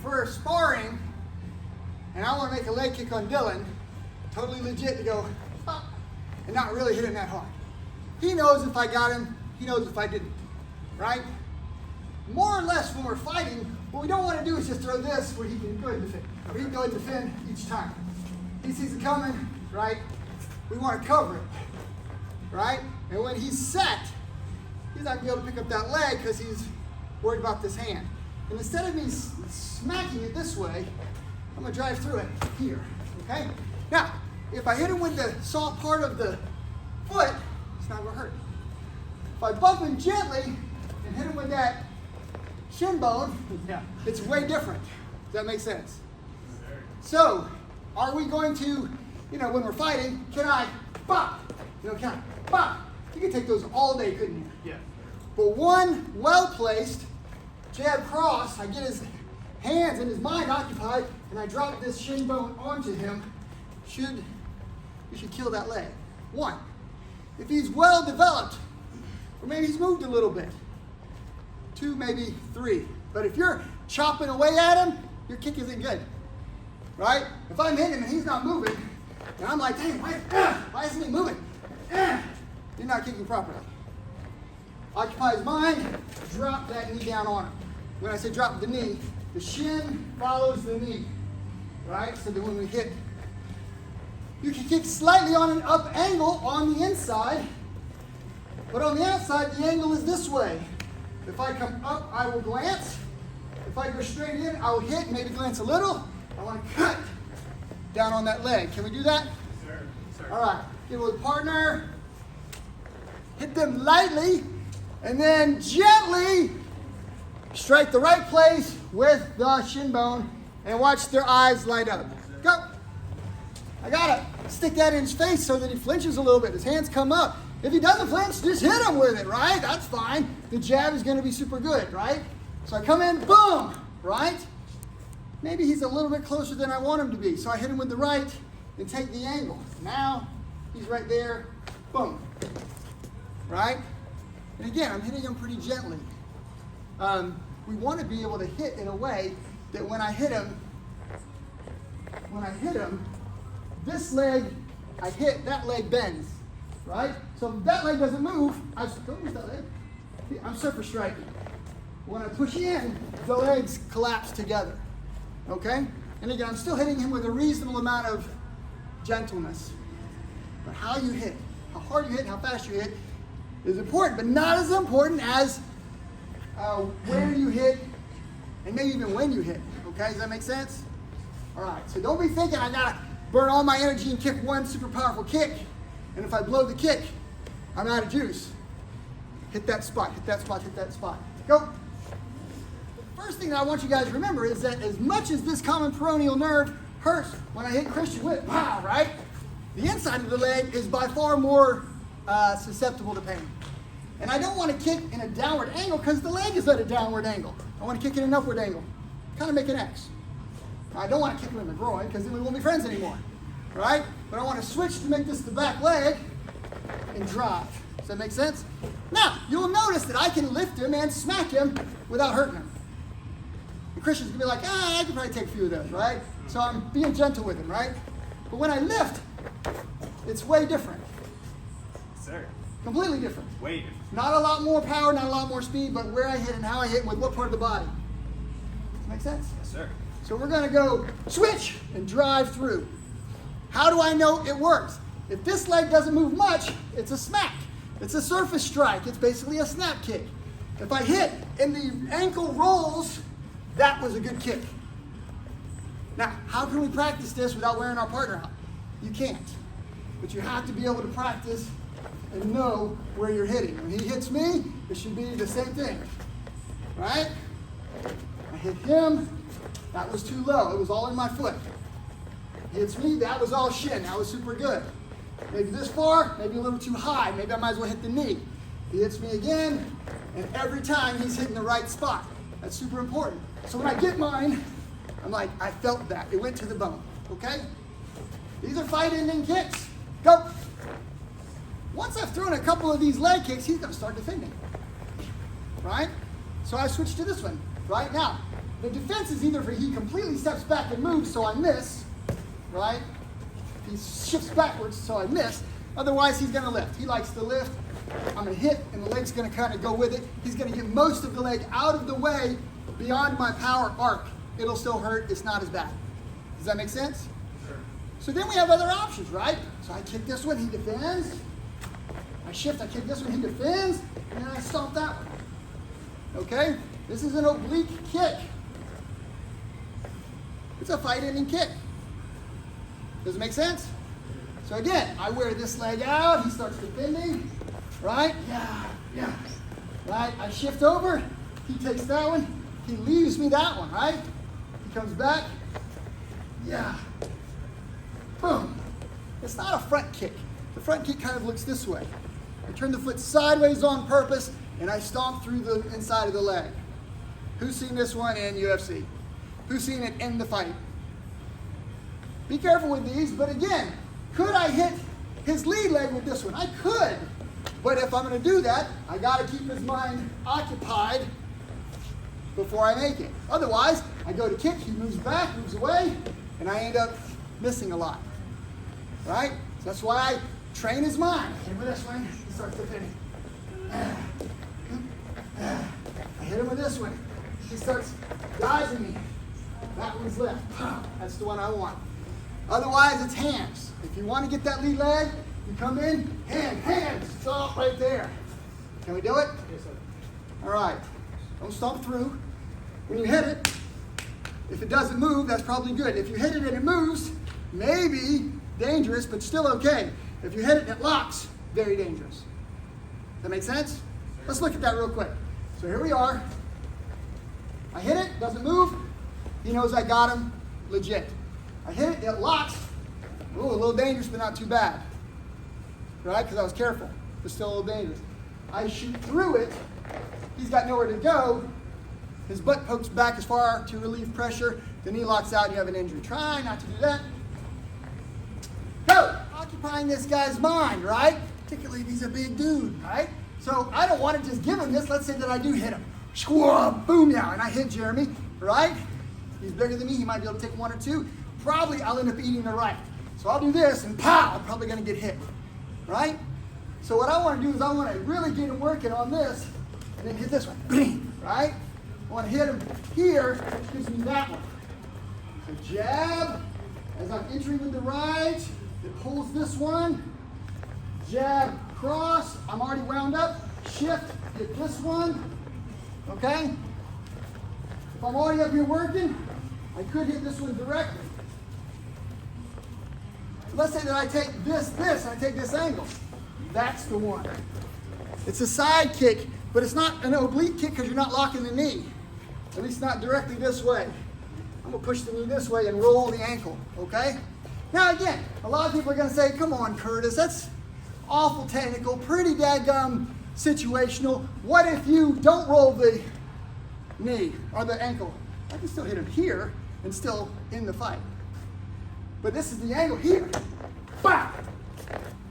we're sparring and I want to make a leg kick on Dylan, totally legit to go and not really hit him that hard. He knows if I got him, he knows if I didn't, right? More or less when we're fighting, what we don't want to do is just throw this where he can go ahead and defend. Or he can go ahead and defend each time. He sees it coming, right? We want to cover it, right? And when he's set, he's not going to be able to pick up that leg because he's worried about this hand. And instead of me smacking it this way, I'm going to drive through it here, okay? Now, if I hit him with the soft part of the foot, it's not going to hurt. If I bump him gently and hit him with that shin bone, it's way different. Does that make sense? So, are we going to, when we're fighting, can I bop? Can I bop? You can take those all day, couldn't you? Yeah. But one well-placed jab cross, I get his hands and his mind occupied, and I drop this shin bone onto him, you should kill that leg. One, if he's well developed, or maybe he's moved a little bit. Two, maybe three. But if you're chopping away at him, your kick isn't good, right? If I'm hitting him and he's not moving, and I'm like, dang, why isn't he moving? You're not kicking properly. Occupy his mind, drop that knee down on him. When I say drop the knee, the shin follows the knee, right? So that when we hit, you can kick slightly on an up angle on the inside, but on the outside, the angle is this way. If I come up, I will glance. If I go straight in, I will hit, maybe glance a little. I want to cut down on that leg. Can we do that? Sir. All right. Get with a partner. Hit them lightly, and then gently strike the right place with the shin bone, and watch their eyes light up. Go. I gotta stick that in his face so that he flinches a little bit. His hands come up. If he doesn't flinch, just hit him with it, right? That's fine. The jab is going to be super good, right? So I come in, boom, right? Maybe he's a little bit closer than I want him to be. So I hit him with the right and take the angle. Now he's right there, boom, right? And again, I'm hitting him pretty gently. We want to be able to hit in a way that when I hit him, this leg, I hit, that leg bends, right? So if that leg doesn't move, don't move that leg. I'm surface striking. When I push in, the legs collapse together, okay? And again, I'm still hitting him with a reasonable amount of gentleness. But how you hit, how hard you hit, how fast you hit is important, but not as important as where you hit and maybe even when you hit, okay? Does that make sense? All right, so don't be thinking I gotta burn all my energy and kick one super powerful kick, and if I blow the kick, I'm out of juice. Hit that spot, hit that spot, hit that spot. Go. The first thing that I want you guys to remember is that as much as this common peroneal nerve hurts when I hit Christian with it, wow, right? The inside of the leg is by far more susceptible to pain. And I don't want to kick in a downward angle because the leg is at a downward angle. I want to kick in an upward angle. Kind of make an X. I don't want to kick him in the groin because then we won't be friends anymore, right? But I want to switch to make this the back leg and drive. Does that make sense? Now, you'll notice that I can lift him and smack him without hurting him. The Christian's going to be like, I can probably take a few of those, right? So I'm being gentle with him, right? But when I lift, it's way different. Sir. Completely different. Way different. Not a lot more power, not a lot more speed, but where I hit and how I hit and with what part of the body. Does that make sense? Yes, sir. So we're going to go switch and drive through. How do I know it works? If this leg doesn't move much, it's a smack. It's a surface strike. It's basically a snap kick. If I hit and the ankle rolls, that was a good kick. Now, how can we practice this without wearing our partner out? You can't. But you have to be able to practice and know where you're hitting. When he hits me, it should be the same thing. Right? I hit him. That was too low. It was all in my foot. He hits me. That was all shin. That was super good. Maybe this far, maybe a little too high. Maybe I might as well hit the knee. He hits me again, and every time he's hitting the right spot. That's super important. So when I get mine, I'm like, I felt that. It went to the bone. Okay? These are fight-ending kicks. Go. Once I've thrown a couple of these leg kicks, he's going to start defending. Right? So I switched to this one right now. the defense is either he completely steps back and moves, so I miss, right? He shifts backwards, so I miss. Otherwise, he's going to lift. He likes to lift. I'm going to hit, and the leg's going to kind of go with it. He's going to get most of the leg out of the way beyond my power arc. It'll still hurt. It's not as bad. Does that make sense? Sure. So then we have other options, right? So I kick this one, he defends. I shift, I kick this one, he defends. And then I stomp that one. Okay? This is an oblique kick. It's a fight-ending kick. Does it make sense? So again, I wear this leg out. He starts defending. Right? Yeah. Right? I shift over. He takes that one. He leaves me that one, right? He comes back. Yeah. Boom. It's not a front kick. The front kick kind of looks this way. I turn the foot sideways on purpose, and I stomp through the inside of the leg. Who's seen this one in UFC? Who's seen it in the fight? Be careful with these, but again, could I hit his lead leg with this one? I could, but if I'm going to do that, I got to keep his mind occupied before I make it. Otherwise, I go to kick, he moves back, moves away, and I end up missing a lot. Right? So that's why I train his mind. Hit him with this one, he starts defending. I hit him with this one. He starts dodging me. That one's left. That's the one I want. Otherwise, it's hands. If you want to get that lead leg, you come in, hands, stop right there. Can we do it? Yes, sir. All right. Don't stomp through. When you hit it, if it doesn't move, that's probably good. If you hit it and it moves, maybe dangerous, but still okay. If you hit it and it locks, very dangerous. Does that make sense? Let's look at that real quick. So here we are. I hit it, doesn't move. He knows I got him, legit. I hit it, it locks. Ooh, a little dangerous, but not too bad. Right? Because I was careful, but still a little dangerous. I shoot through it. He's got nowhere to go. His butt pokes back as far to relieve pressure. The knee locks out, you have an injury. Try not to do that. Go! Occupying this guy's mind, right? Particularly if he's a big dude, right? So I don't want to just give him this. Let's say that I do hit him. Squab, boom, yeah, and I hit Jeremy, right? He's bigger than me. He might be able to take one or two. Probably I'll end up eating the right. So I'll do this, and pow, I'm probably going to get hit, right? So what I want to do is I want to really get him working on this, and then hit this one, bing, right? I want to hit him here, which gives me that one. So jab, as I'm entering with the right, it pulls this one. Jab, cross, I'm already wound up. Shift, hit this one, okay? If I'm already up here working, I could hit this one directly. Let's say that I take this, and I take this angle. That's the one. It's a side kick, but it's not an oblique kick because you're not locking the knee. At least not directly this way. I'm going to push the knee this way and roll the ankle, okay? Now again, a lot of people are going to say, come on, Curtis, that's awful technical, pretty dadgum situational. What if you don't roll the knee or the ankle? I can still hit him here and still end the fight. But this is the angle here. Bam!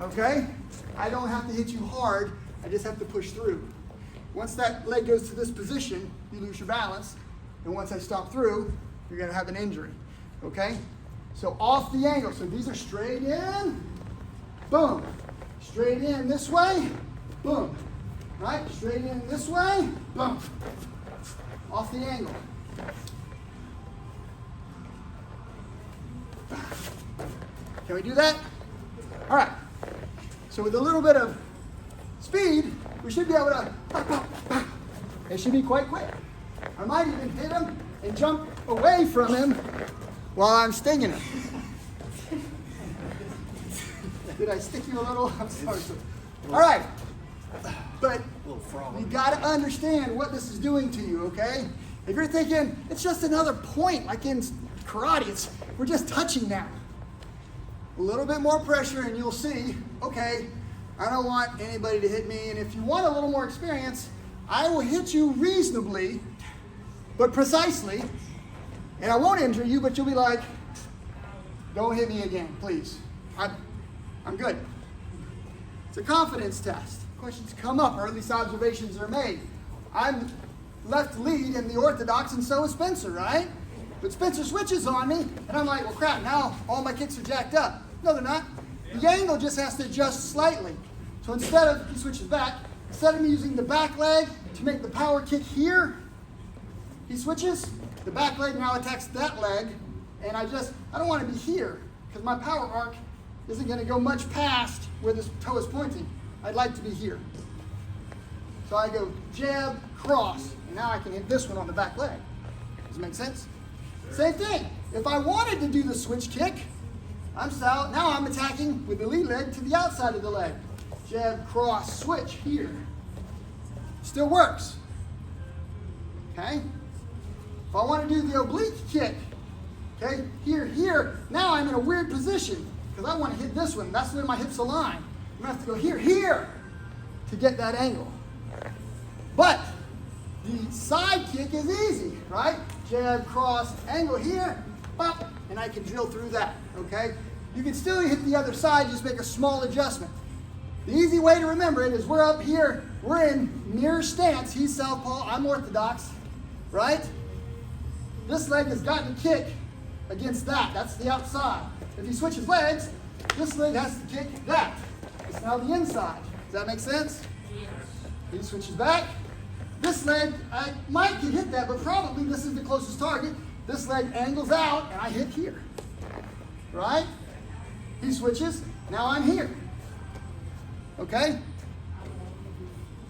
Okay? I don't have to hit you hard. I just have to push through. Once that leg goes to this position, you lose your balance. And once I stomp through, you're going to have an injury. Okay? So off the angle. So these are straight in. Boom. Straight in this way. Boom. Right? Straight in this way. Boom. Off the angle. Can we do that? All right. So with a little bit of speed, we should be able to, it should be quite quick. I might even hit him and jump away from him while I'm stinging him. Did I stick you a little? I'm sorry. All right. But you got to understand what this is doing to you, okay? If you're thinking, it's just another point, like in karate, we're just touching now. A little bit more pressure and you'll see, okay, I don't want anybody to hit me, and if you want a little more experience, I will hit you reasonably, but precisely, and I won't injure you, but you'll be like, don't hit me again, please. I'm good. It's a confidence test. Questions come up, or at least observations are made. I'm left lead in the orthodox, and so is Spencer, right? But Spencer switches on me, and I'm like, well, crap, now all my kicks are jacked up. No, they're not. The angle just has to adjust slightly. So instead of, he switches back, instead of me using the back leg to make the power kick here, he switches, the back leg now attacks that leg, and I don't want to be here, because my power arc isn't going to go much past where this toe is pointing. I'd like to be here. So I go jab, cross, and now I can hit this one on the back leg. Does it make sense? Same thing. If I wanted to do the switch kick, now I'm attacking with the lead leg to the outside of the leg. Jab, cross, switch here. Still works. Okay? If I want to do the oblique kick, okay, here, now I'm in a weird position because I want to hit this one. That's where my hips align. I'm going to have to go here to get that angle. But the side kick is easy, right? Jab, cross, angle here, pop, and I can drill through that, okay? You can still hit the other side, just make a small adjustment. The easy way to remember it is we're up here, we're in mirror stance. He's southpaw, I'm orthodox, right? This leg has gotten to kick against that. That's the outside. If he switches legs, this leg has to kick that. It's now the inside. Does that make sense? Yes. He switches back. This leg, I might get hit that, but probably this is the closest target. This leg angles out, and I hit here. Right? He switches. Now I'm here. Okay?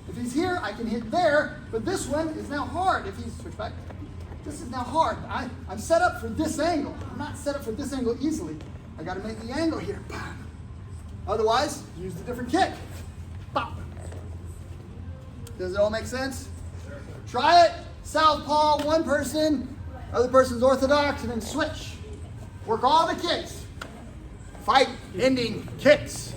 If he's here, I can hit there, but this one is now hard. If he's switched back, this is now hard. I'm set up for this angle. I'm not set up for this angle easily. I got to make the angle here. Bam. Otherwise, use the different kick. Bop. Does it all make sense? Sure. Try it. Southpaw, one person, other person's orthodox, and then switch. Work all the kicks. Fight ending kicks.